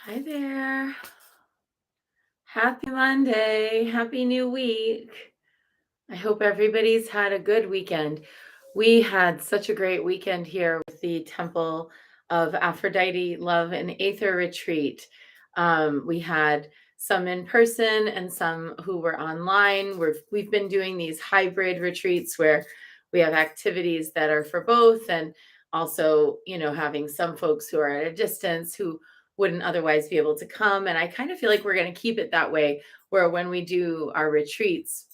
Hi there. Happy Monday. Happy new week. I hope everybody's had a good weekend. We had such a great weekend here with the Temple of Aphrodite Love and Aether Retreat. We had some in person and some who were online. We've been doing these hybrid retreats where we have activities that are for both, and also, having some folks who are at a distance who wouldn't otherwise be able to come. And I kind of feel like we're going to keep it that way, where when we do our retreats,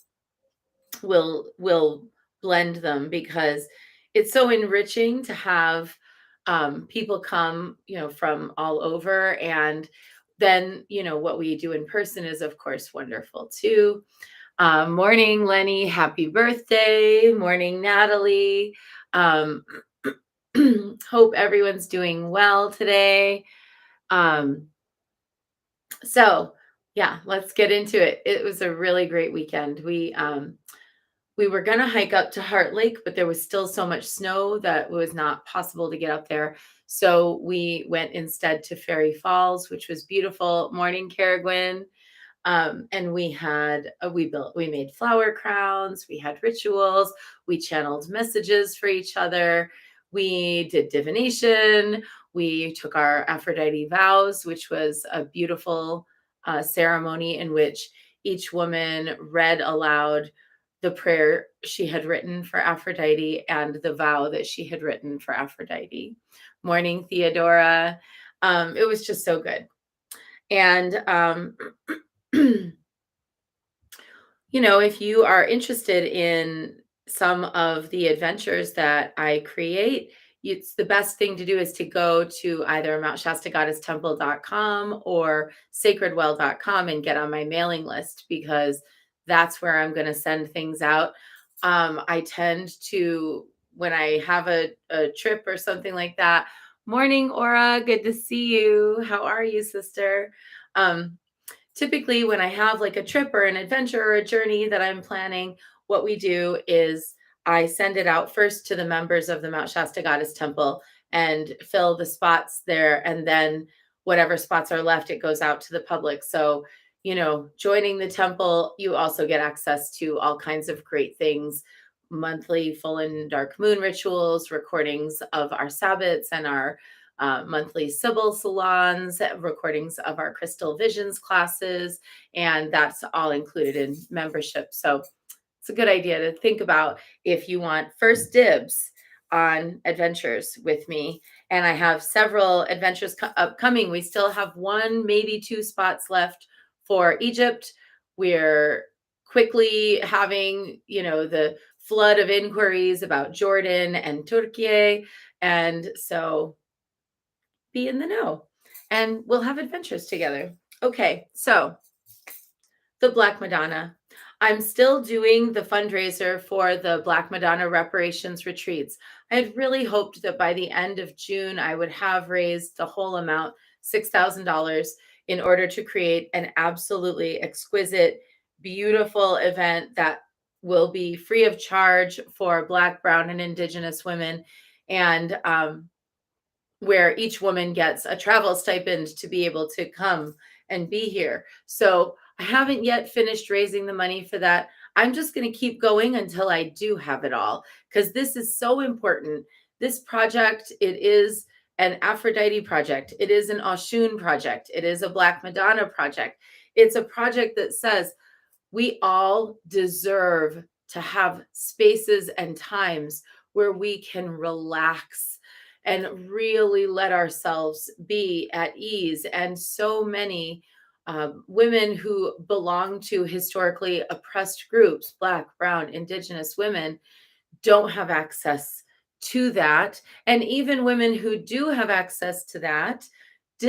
we'll blend them, because it's so enriching to have people come, from all over. And then, what we do in person is, of course, wonderful too. Morning, Lenny. Happy birthday. Morning, Natalie. Um, hope everyone's doing well today. Um, so, yeah, let's get into it. It was a really great weekend. We were going to hike up to Heart Lake, but there was still so much snow that it was not possible to get up there. So we went instead to Fairy Falls, which was beautiful. Morning, Caragwin. And we made flower crowns, we had rituals, we channeled messages for each other, we did divination, we took our Aphrodite vows, which was a beautiful ceremony in which each woman read aloud the prayer she had written for Aphrodite and the vow that she had written for Aphrodite. Morning, Theodora. It was just so good. And if you are interested in some of the adventures that I create, it's the best thing to do is to go to either mountshasta.goddesstemple.com or sacredwell.com and get on my mailing list, because that's where I'm going to send things out. I tend to, when I have a trip or something like that. Morning, Aura. Good to see you. How are you, sister? Typically, when I have like a trip or an adventure or a journey that I'm planning, what we do is I send it out first to the members of the Mount Shasta Goddess Temple and fill the spots there. And then whatever spots are left, it goes out to the public. So, joining the temple, you also get access to all kinds of great things: monthly full and dark moon rituals, recordings of our Sabbats and our monthly Sybil salons, recordings of our Crystal Visions classes, and that's all included in membership. So it's a good idea to think about if you want first dibs on adventures with me. And I have several adventures upcoming. We still have one, maybe two spots left for Egypt. We're quickly having, the flood of inquiries about Jordan and Turkey. And so be in the know, and we'll have adventures together. Okay, so the Black Madonna. I'm still doing the fundraiser for the Black Madonna reparations retreats. I had really hoped that by the end of June, I would have raised the whole amount, $6,000, in order to create an absolutely exquisite, beautiful event that will be free of charge for Black, Brown, and Indigenous women. And where each woman gets a travel stipend to be able to come and be here. So I haven't yet finished raising the money for that. I'm just going to keep going until I do have it all, because this is so important. This project, it is an Aphrodite project. It is an Oshun project. It is a Black Madonna project. It's a project that says we all deserve to have spaces and times where we can relax and really let ourselves be at ease. And so many women who belong to historically oppressed groups, Black, Brown, Indigenous women, don't have access to that. And even women who do have access to that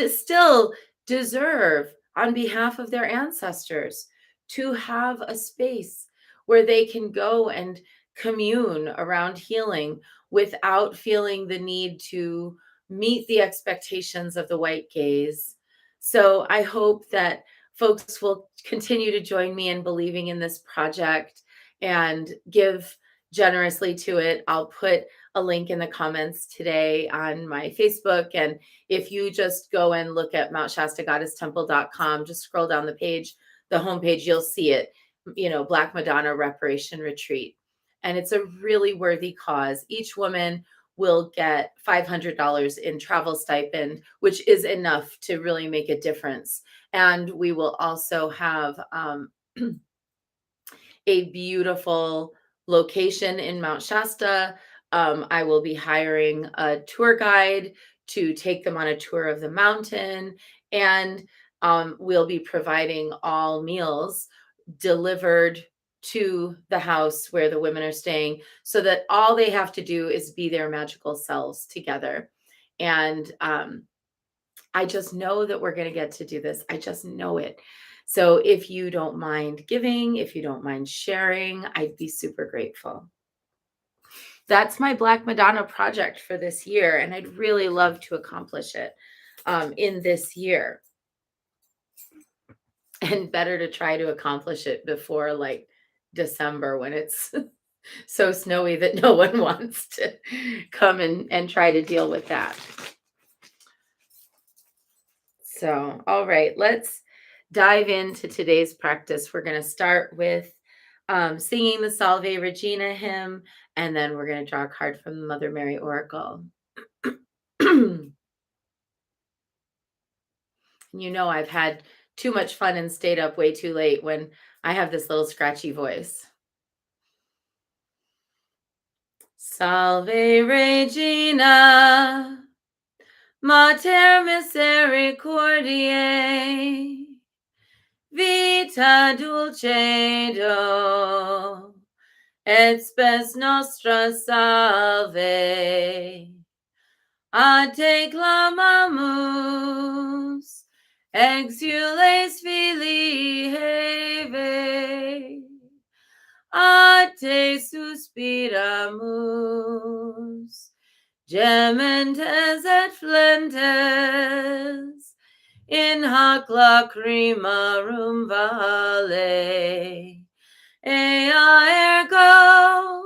still deserve, on behalf of their ancestors, to have a space where they can go and commune around healing without feeling the need to meet the expectations of the white gaze. So I hope that folks will continue to join me in believing in this project and give generously to it. I'll put a link in the comments today on my Facebook. And if you just go and look at MountShastaGoddessTemple.com, just scroll down the page, the homepage, you'll see it, Black Madonna Reparation Retreat. And it's a really worthy cause. Each woman will get $500 in travel stipend, which is enough to really make a difference. And we will also have a beautiful location in Mount Shasta. I will be hiring a tour guide to take them on a tour of the mountain, and we'll be providing all meals delivered to the house where the women are staying, so that all they have to do is be their magical selves together. And I just know that we're going to get to do this. I just know it. So if you don't mind giving, if you don't mind sharing, I'd be super grateful. That's my Black Madonna project for this year, and I'd really love to accomplish it in this year. And better to try to accomplish it before like December, when it's so snowy that no one wants to come and try to deal with that. So, all right, let's dive into today's practice. We're going to start with singing the Salve Regina hymn, and then we're going to draw a card from the Mother Mary Oracle. I've had too much fun and stayed up way too late when I have this little scratchy voice. Salve Regina, Mater Misericordiae, vita dulcedo, et spes nostra salve. A te clamamus, exules filii Heve, a te suspiramus, gementes et flentes, in hac lacrimarum vale, ea ergo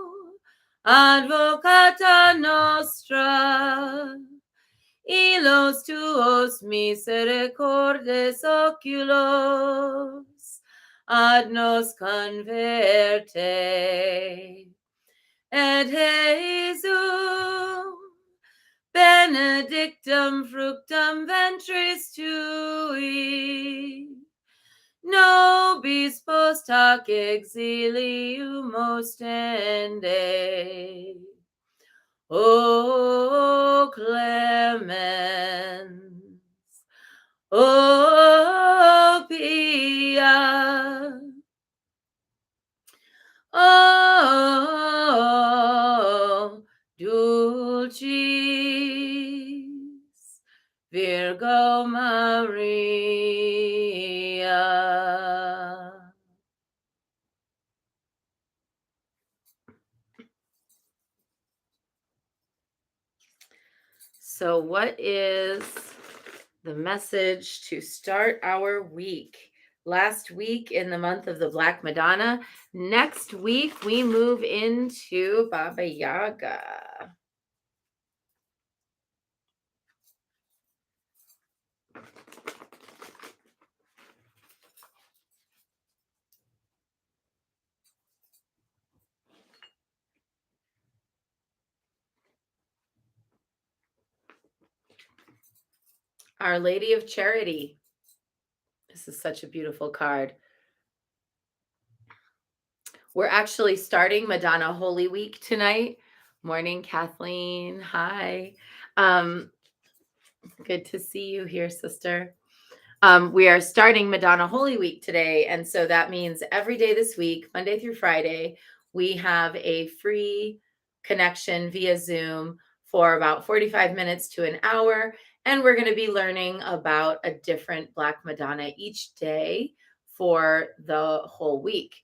advocata nostra, ilos tuos misericordes oculos ad nos converte, et Jesum benedictum fructum ventris tui, nobis post hoc exilium ostende. O clemens, O pia, O dulcis Virgo Maria. So, what is the message to start our week? Last week in the month of the Black Madonna. Next week, we move into Baba Yaga. Our Lady of Charity. This is such a beautiful card. We're actually starting Madonna Holy Week tonight. Morning, Kathleen. Hi. Good to see you here, sister. We are starting Madonna Holy Week today. And so that means every day this week, Monday through Friday, we have a free connection via Zoom for about 45 minutes to an hour. And we're going to be learning about a different Black Madonna each day for the whole week.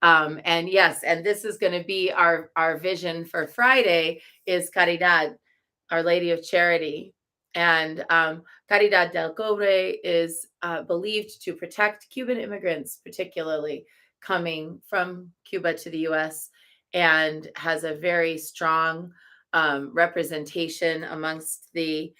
And yes, and this is going to be our vision for Friday is Caridad, Our Lady of Charity. And Caridad del Cobre is believed to protect Cuban immigrants, particularly coming from Cuba to the US, and has a very strong representation amongst the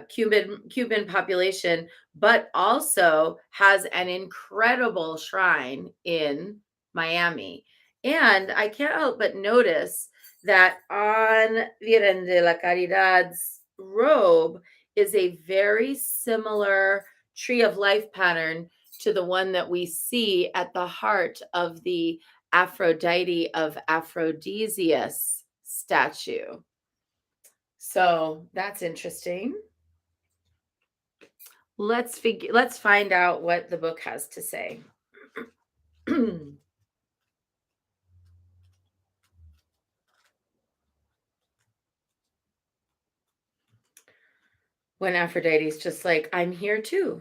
Cuban population, but also has an incredible shrine in Miami. And I can't help but notice that on Virgen de la Caridad's robe is a very similar tree of life pattern to the one that we see at the heart of the Aphrodite of Aphrodisias statue. So that's interesting. Let's find out what the book has to say. When Aphrodite's just like, I'm here too.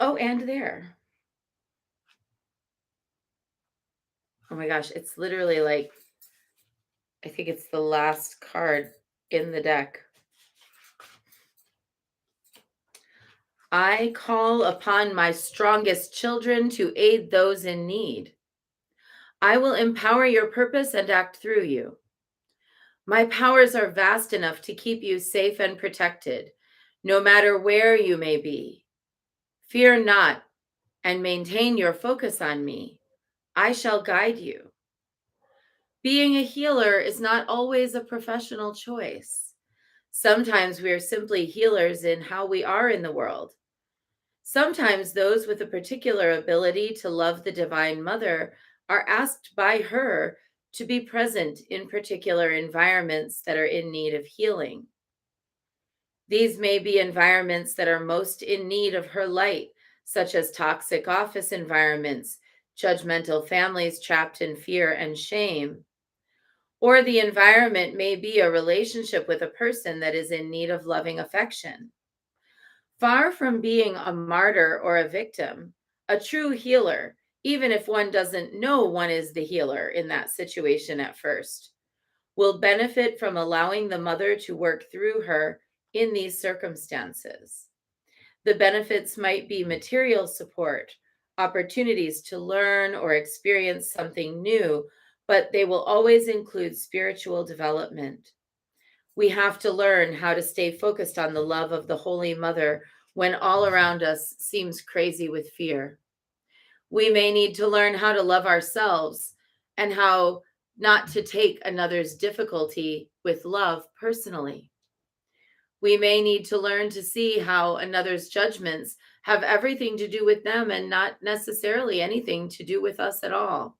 Oh, and there. Oh my gosh, it's literally like, I think it's the last card in the deck. I call upon my strongest children to aid those in need. I will empower your purpose and act through you. My powers are vast enough to keep you safe and protected, no matter where you may be. Fear not and maintain your focus on me. I shall guide you. Being a healer is not always a professional choice. Sometimes we are simply healers in how we are in the world. Sometimes those with a particular ability to love the Divine Mother are asked by her to be present in particular environments that are in need of healing. These may be environments that are most in need of her light, such as toxic office environments, judgmental families trapped in fear and shame. Or the environment may be a relationship with a person that is in need of loving affection. Far from being a martyr or a victim, a true healer, even if one doesn't know one is the healer in that situation at first, will benefit from allowing the mother to work through her in these circumstances. The benefits might be material support, opportunities to learn or experience something new, but they will always include spiritual development. We have to learn how to stay focused on the love of the Holy Mother when all around us seems crazy with fear. We may need to learn how to love ourselves and how not to take another's difficulty with love personally. We may need to learn to see how another's judgments have everything to do with them and not necessarily anything to do with us at all.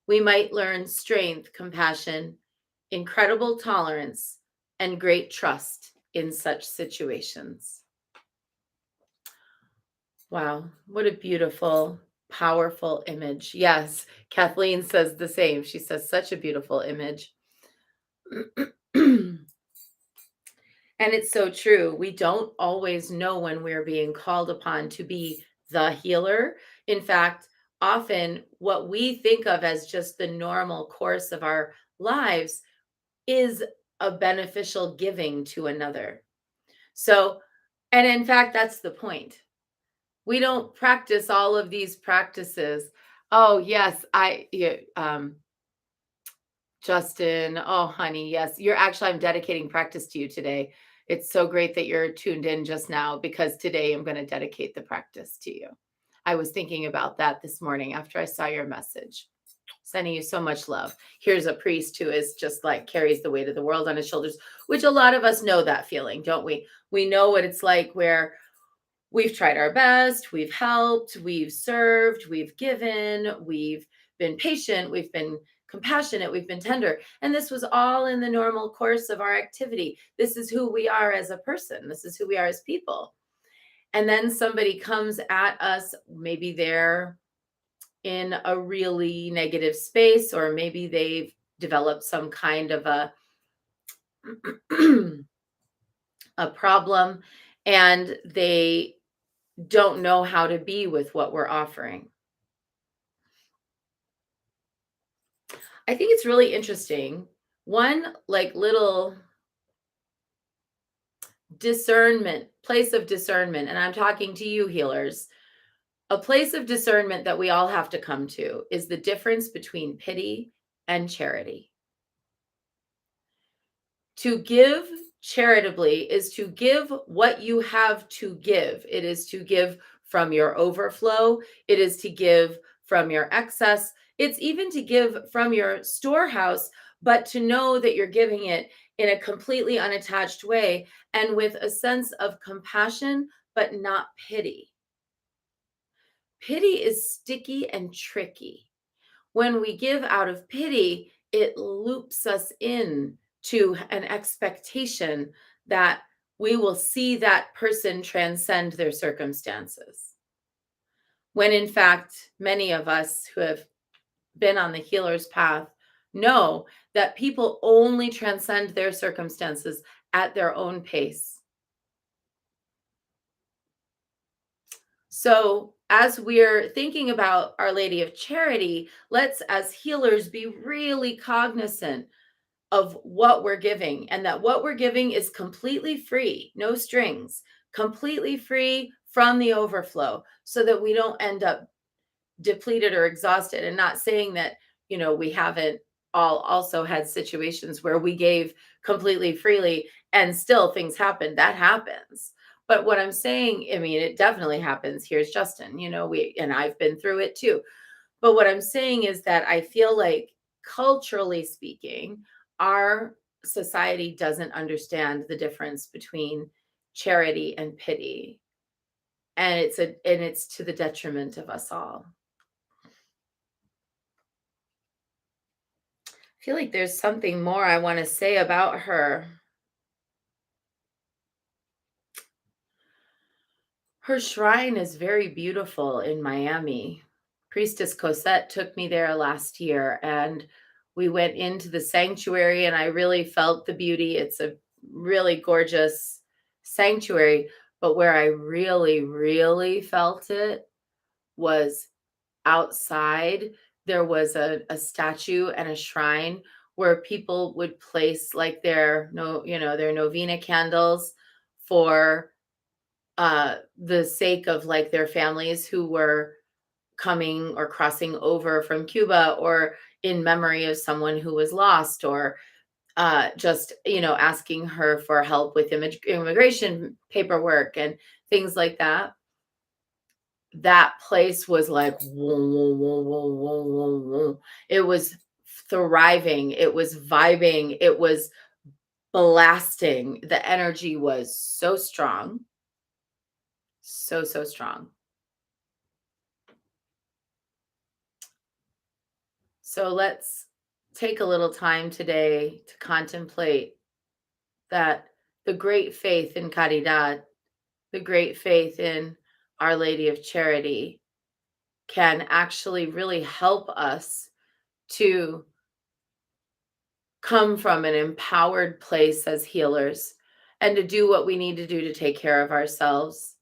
We might learn strength, compassion, incredible tolerance, and great trust in such situations. Wow, what a beautiful, powerful image. Yes, Kathleen says the same. She says, such a beautiful image. And it's so true. We don't always know when we're being called upon to be the healer. In fact, often what we think of as just the normal course of our lives is a beneficial giving to another. So, and in fact, that's the point. We don't practice all of these practices. Oh, yes, Justin, oh, honey, yes, I'm dedicating practice to you today. It's so great that you're tuned in just now because today I'm going to dedicate the practice to you. I was thinking about that this morning after I saw your message. Sending you so much love. Here's a priest who is just like carries the weight of the world on his shoulders, which a lot of us know that feeling, don't we? We know what it's like where we've tried our best, we've helped, we've served, we've given, we've been patient, we've been compassionate, we've been tender. And this was all in the normal course of our activity. This is who we are as a person. This is who we are as people. And then somebody comes at us, maybe they're in a really negative space, or maybe they've developed some kind of a problem and they don't know how to be with what we're offering. I think it's really interesting. One like little discernment, place of discernment, and I'm talking to you healers. A place of discernment that we all have to come to is the difference between pity and charity. To give charitably is to give what you have to give. It is to give from your overflow. It is to give from your excess. It's even to give from your storehouse, but to know that you're giving it in a completely unattached way and with a sense of compassion, but not pity. Pity is sticky and tricky. When we give out of pity, it loops us in to an expectation that we will see that person transcend their circumstances. When in fact, many of us who have been on the healer's path know that people only transcend their circumstances at their own pace. So, as we're thinking about Our Lady of Charity, let's, as healers, be really cognizant of what we're giving and that what we're giving is completely free, no strings, completely free from the overflow so that we don't end up depleted or exhausted. And not saying that, we haven't all also had situations where we gave completely freely and still things happen. That happens. But what I'm saying, I mean, it definitely happens. Here's Justin, and I've been through it too. But what I'm saying is that I feel like, culturally speaking, our society doesn't understand the difference between charity and pity. And it's to the detriment of us all. I feel like there's something more I want to say about her. Her shrine is very beautiful in Miami. Priestess Cosette took me there last year, and we went into the sanctuary, and I really felt the beauty. It's a really gorgeous sanctuary, but where I really, really felt it was outside. There was a statue and a shrine where people would place like their no, their novena candles for the sake of like their families who were coming or crossing over from Cuba, or in memory of someone who was lost, or just asking her for help with immigration paperwork and things like that. That place was like whoa, whoa, whoa, whoa, whoa, whoa, whoa. It was thriving, it was vibing, it was blasting. The energy was so strong, so strong. So let's take a little time today to contemplate that the great faith in Caridad, the great faith in Our Lady of Charity, can actually really help us to come from an empowered place as healers and to do what we need to do to take care of ourselves.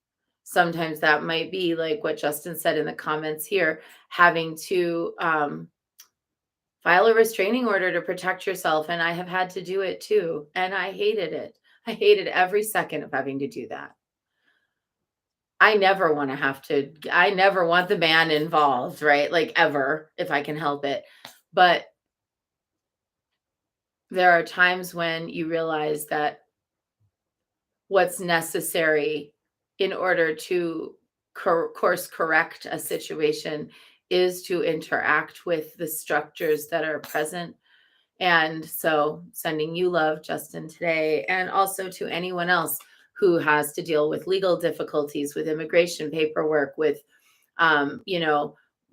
Sometimes that might be like what Justin said in the comments here, having to file a restraining order to protect yourself. And I have had to do it too. And I hated it. I hated every second of having to do that. I never want to I never want the man involved, right? Like ever, if I can help it. But there are times when you realize that what's necessary in order to course correct a situation is to interact with the structures that are present. And so, sending you love, Justin, today, and also to anyone else who has to deal with legal difficulties, with immigration paperwork, with,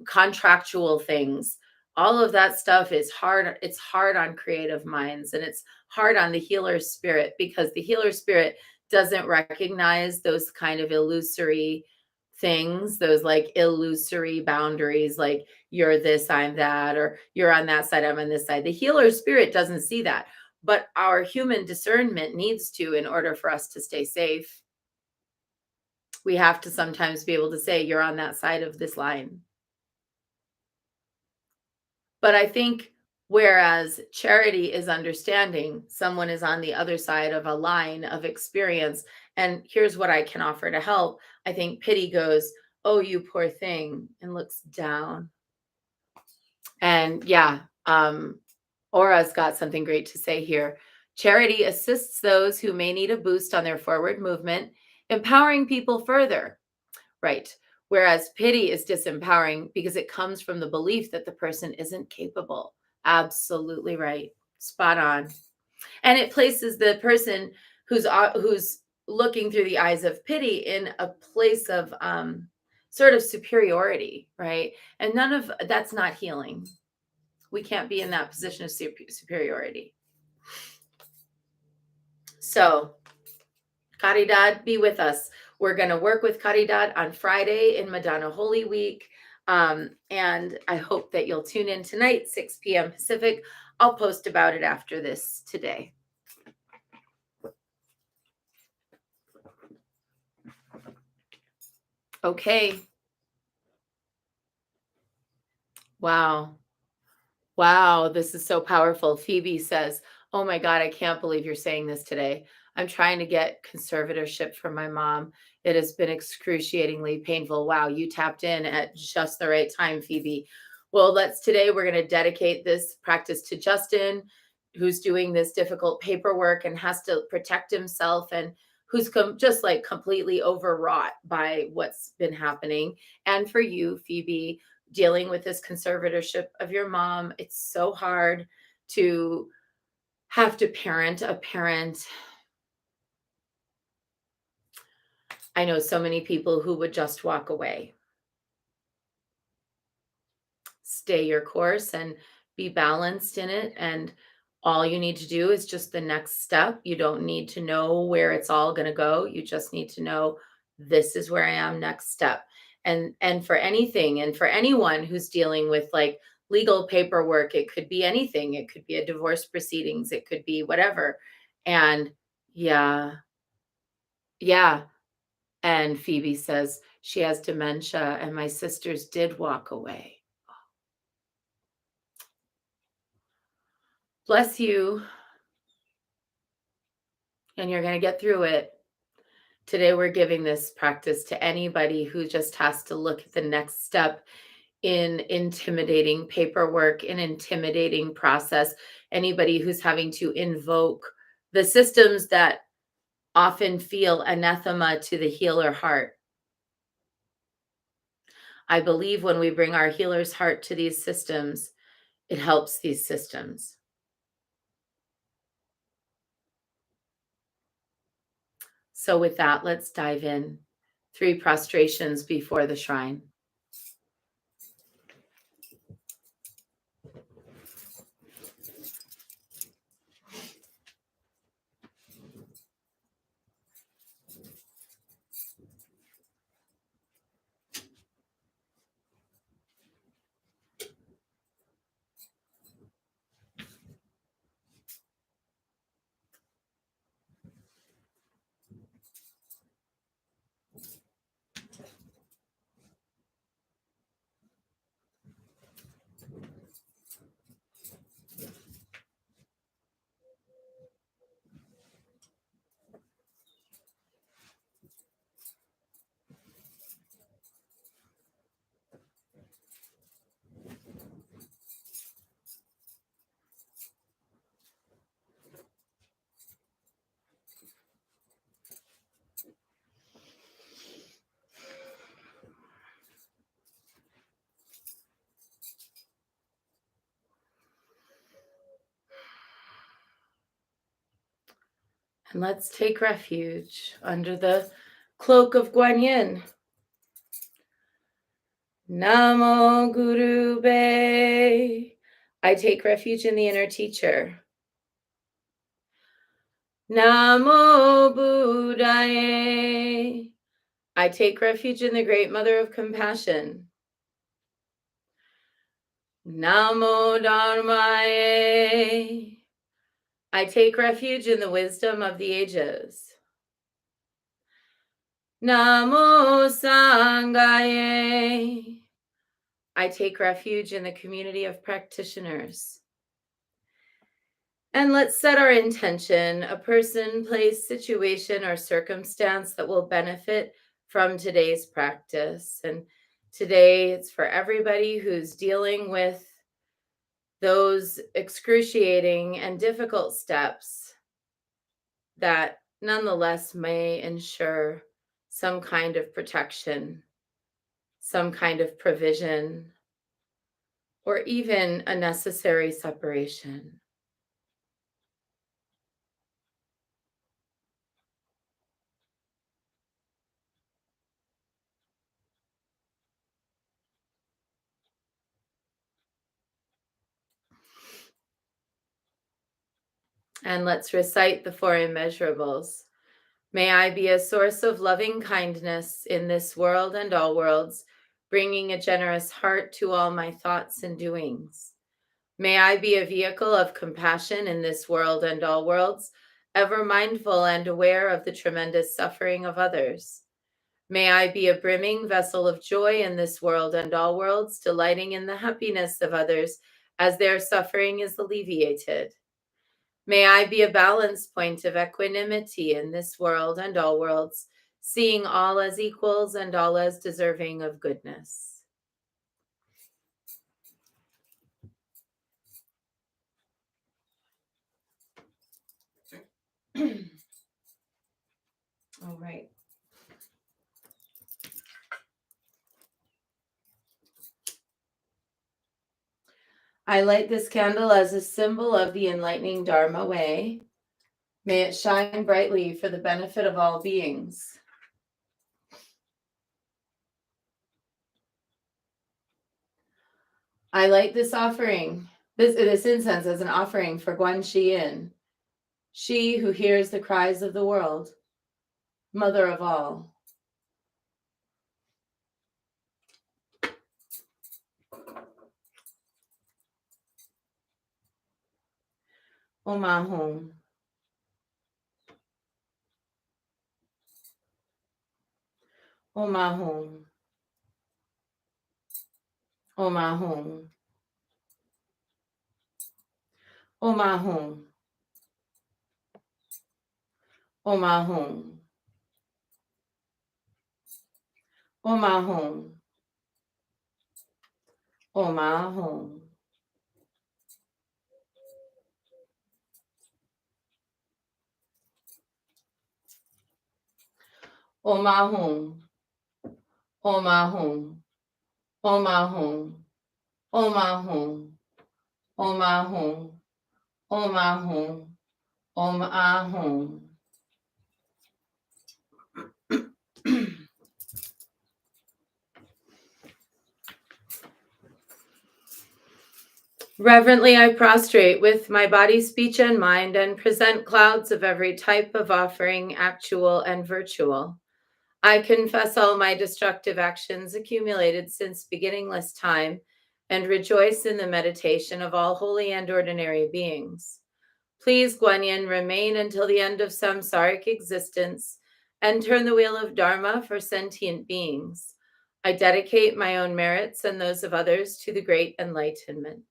contractual things. All of that stuff is hard. It's hard on creative minds, and it's hard on the healer spirit, because the healer spirit doesn't recognize those kind of illusory things, those like illusory boundaries, like you're this, I'm that, or you're on that side, I'm on this side. The healer spirit doesn't see that, but our human discernment needs to, in order for us to stay safe. We have to sometimes be able to say, you're on that side of this line. But I think, whereas charity is understanding someone is on the other side of a line of experience, and here's what I can offer to help, I think pity goes, oh, you poor thing, and looks down. And yeah, Aura's got something great to say here. Charity assists those who may need a boost on their forward movement, empowering people further. Right. Whereas pity is disempowering because it comes from the belief that the person isn't capable. Absolutely right. Spot on. And it places the person who's looking through the eyes of pity in a place of sort of superiority, right? And none of that's not healing. We can't be in that position of superiority. So Caridad, be with us. We're going to work with Caridad on Friday in Madonna Holy Week. And I hope that you'll tune in tonight, 6 p.m. Pacific. I'll post about it after this today. Okay. Wow. Wow, this is so powerful. Phoebe says, "Oh my God, I can't believe you're saying this today. I'm trying to get conservatorship for my mom. It has been excruciatingly painful." Wow, you tapped in at just the right time, Phoebe. Well, today we're going to dedicate this practice to Justin, who's doing this difficult paperwork and has to protect himself and who's just like completely overwrought by what's been happening. And for you, Phoebe, dealing with this conservatorship of your mom. It's so hard to have to parent a parent. I know so many people who would just walk away. Stay your course and be balanced in it. And all you need to do is just the next step. You don't need to know where it's all going to go. You just need to know this is where I am, next step. And for anything and for anyone who's dealing with like legal paperwork, it could be anything. It could be a divorce proceedings, it could be whatever. And yeah, yeah. And Phoebe says she has dementia and my sisters did walk away. Bless you. And you're going to get through it. Today, we're giving this practice to anybody who just has to look at the next step in intimidating paperwork, in intimidating process, anybody who's having to invoke the systems that often feel anathema to the healer heart. I believe when we bring our healer's heart to these systems, it helps these systems. So, with that, let's dive in. 3 prostrations before the shrine. And let's take refuge under the cloak of Guanyin. Namo Guru Be. I take refuge in the inner teacher. Namo Buddhaye. I take refuge in the great mother of compassion. Namo Dharmaye. I take refuge in the wisdom of the ages. Namo Sanghaye. I take refuge in the community of practitioners. And let's set our intention, a person, place, situation, or circumstance that will benefit from today's practice. And today it's for everybody who's dealing with those excruciating and difficult steps that nonetheless may ensure some kind of protection, some kind of provision, or even a necessary separation. And let's recite the four immeasurables. May I be a source of loving kindness in this world and all worlds, bringing a generous heart to all my thoughts and doings. May I be a vehicle of compassion in this world and all worlds, ever mindful and aware of the tremendous suffering of others. May I be a brimming vessel of joy in this world and all worlds, delighting in the happiness of others as their suffering is alleviated. May I be a balance point of equanimity in this world and all worlds, seeing all as equals and all as deserving of goodness. All right. I light this candle as a symbol of the enlightening Dharma way. May it shine brightly for the benefit of all beings. I light this offering, this incense as an offering for Guan Yin, she who hears the cries of the world, mother of all. Om Ahum. Om Ahum. Om Ahum. Om Ahum. Om Ahum. Om Ahum. Om Ahum. Om Ahum. Om Ahum. Om Ahum. Om Ahum. Om Ahum. Om Ahum. Om Ahum. Reverently, I prostrate with my body, speech, and mind and present clouds of every type of offering, actual and virtual. I confess all my destructive actions accumulated since beginningless time and rejoice in the meditation of all holy and ordinary beings. Please, Guanyin, remain until the end of samsaric existence and turn the wheel of Dharma for sentient beings. I dedicate my own merits and those of others to the great enlightenment.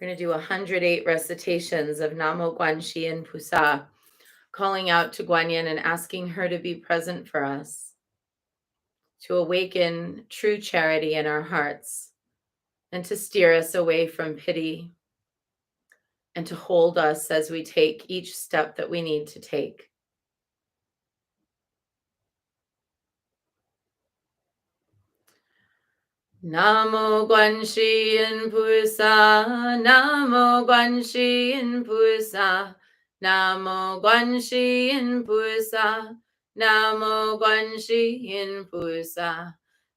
We're going to do 108 recitations of Namo Guanxi and Pusa, calling out to Guanyin and asking her to be present for us, to awaken true charity in our hearts, and to steer us away from pity, and to hold us as we take each step that we need to take. Namo Guanxi and Pusa, Namo Guanxi and Pusa, Namo Guanxi and Pusa, Namo Guanxi and Pusa,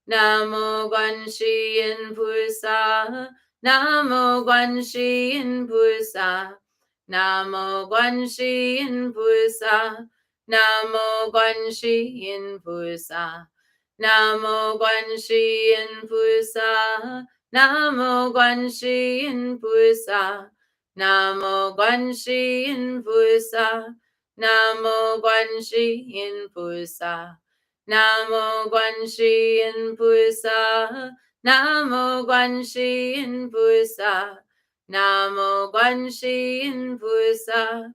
Namo Guanxi and Pusa, Namo Guanxi and Pusa, Namo Guanxi and Pusa, Namo Guanxi and Pusa. Namo Guanxi and Pusa, Namo Guanxi and Pusa, Namo Guanxi and Pusa, Namo Guanxi and Pusa, Namo Guanxi and Pusa, Namo Guanxi and Pusa, Namo Guanxi and Pusa,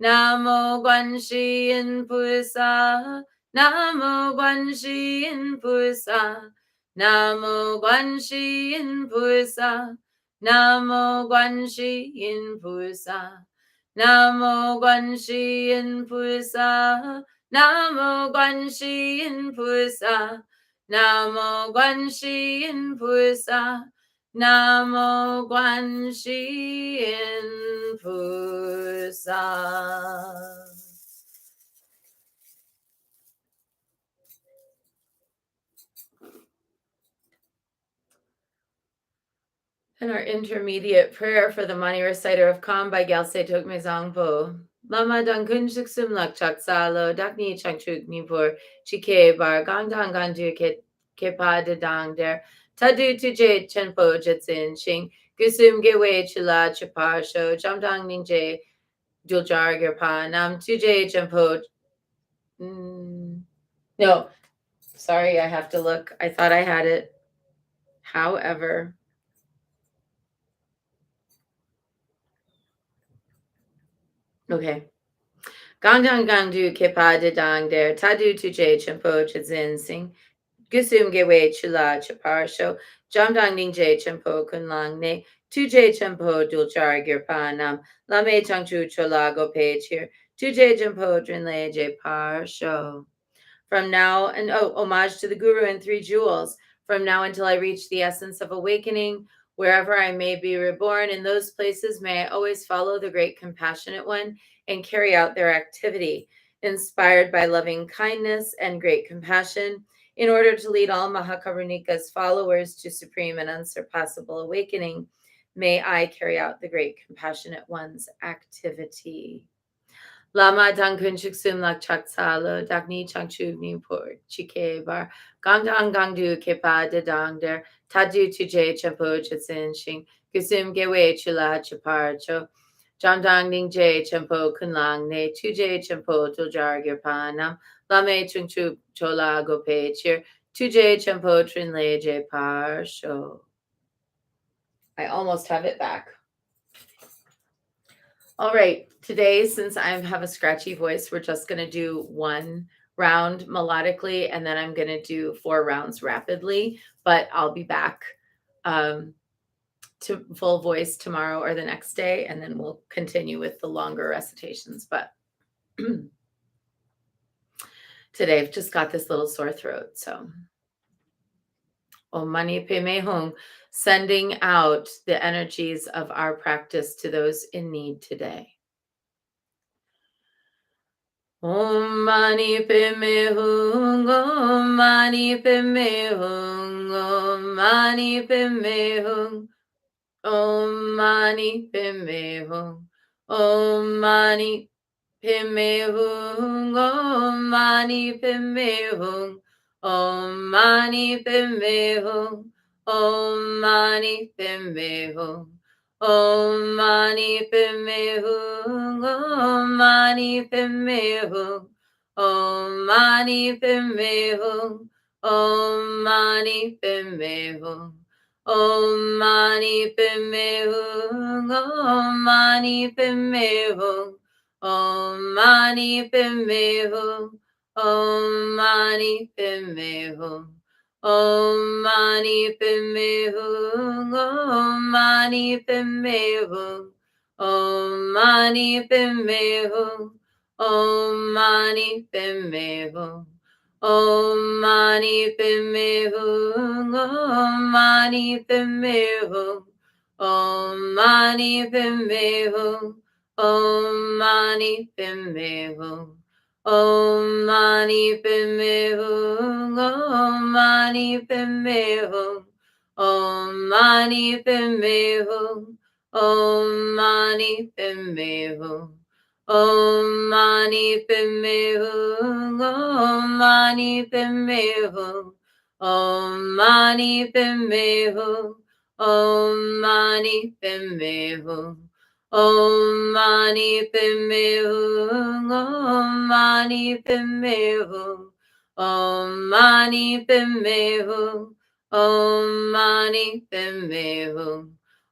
Namo Guanxi Yin Pusa. Namo Guanxi Yin Pusa. Namo Guanxi Yin Pusa. Namo Guanxi Yin Pusa. Namo Guanxi Yin Pusa. Namo Guanxi Yin Pusa. Namo Guanxi Yin Pusa. Namo Guanxi Yin Pusa. And our intermediate prayer for the Mani Reciter of Calm by Gyaltse Tokme Zangpo. Lama Dankun Shuksum Lak Chak Salo, Dakni Changchuk Nipur, Chike Bar, Gangdang Gandu Kepa de Dang Der, Tadu Tuje Chenpo Jetsin Shing, Gusum Gewe Chila Chapar Sho, Jamdang Ningje, Duljar Gerpa, Nam Tuje Chenpo. No, sorry, I have to look. I thought I had it. However, okay. Gangdang Gangdu Kepa de Dang Der Tadu Tuje Chempo Chizin Sing Gusum Gewe Chula Chaparsho Jamdang Ningje Chempo Kunlang Ne Tuje Chempo Dulchar Girpanam Lame Changchu Chola Go Page here Tuje Chempo Drinle Je Parsho. From now and homage to the Guru and Three Jewels. From now until I reach the essence of awakening, wherever I may be reborn, in those places may I always follow the great compassionate one and carry out their activity, inspired by loving kindness and great compassion, in order to lead all Mahakarunika's followers to supreme and unsurpassable awakening. May I carry out the great compassionate one's activity. Lama Dankun Chuksum Lak Chaksalo, Dakni Changchu Nipur, Chike Bar, Gangdang Gangdu Kepa de Dangder, Tadu Tuje Champo Chatsin Shing, Kusum Gewe Chula Chaparcho, Jamdang Ningje Champo Kunlang Ne, Tuje Champo Tuljar Girpanam, Lame Chungchu Chola Gope Chir, Tuje Champo Trinle Je Parsho. I almost have it back. All right, today, since I have a scratchy voice, we're just going to do one round melodically, and then I'm going to do 4 rounds rapidly. But I'll be back to full voice tomorrow or the next day, and then we'll continue with the longer recitations. But today, I've just got this little sore throat. So, Om Mani Padme Hum, sending out the energies of our practice to those in need today. Om Mani Padme Hum, Om Mani Padme Hum, Om Mani Padme Hum, Om Mani Padme Hum, Om Mani Padme Hum, Om Mani Padme Hum, Om Mani Padme Hum, Om Mani Padme Hum. Om Mani Padme Hum, Om Mani Padme Hum, Om Mani Padme Hum, Om Mani Padme Hum, Om Mani Padme Hum, Om Mani Padme Hum, Om Mani Padme Hum, Om Mani Padme Hum. Om Mani Padme Hum, Om Mani Padme Hum, Om Mani Padme Hum, Om Mani Padme Hum, Om Mani Padme Hum, Om Mani Padme Hum, Om Mani Padme Hum, Om Mani Padme Hum. Om Mani Padme Hum, Om Mani Padme Hum, Om Mani Padme Hum, Om Mani Padme Hum, Om Mani Padme Hum, Om Mani Padme Hum, Om Mani Padme Hum, Om Mani Padme Hum. Om Mani Padme Hum, Om Mani Padme Hum, Om Mani Padme Hum, Om Mani Padme Hum,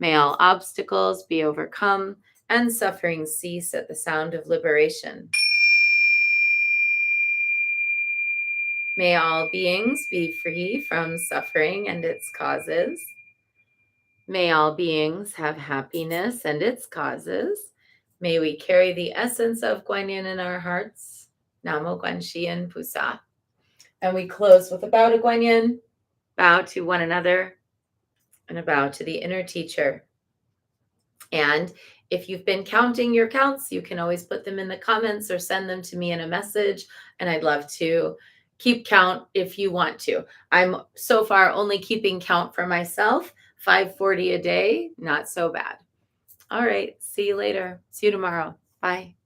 May all obstacles be overcome and suffering cease at the sound of liberation. May all beings be free from suffering and its causes. May all beings have happiness and its causes. May we carry the essence of Guanyin in our hearts. Namo Guanxian Pusa. And we close with a bow to Guanyin, bow to one another, and a bow to the inner teacher. And if you've been counting your counts, you can always put them in the comments or send them to me in a message. And I'd love to keep count if you want to. I'm so far only keeping count for myself, 540 a day, not so bad. All right, see you later. See you tomorrow. Bye.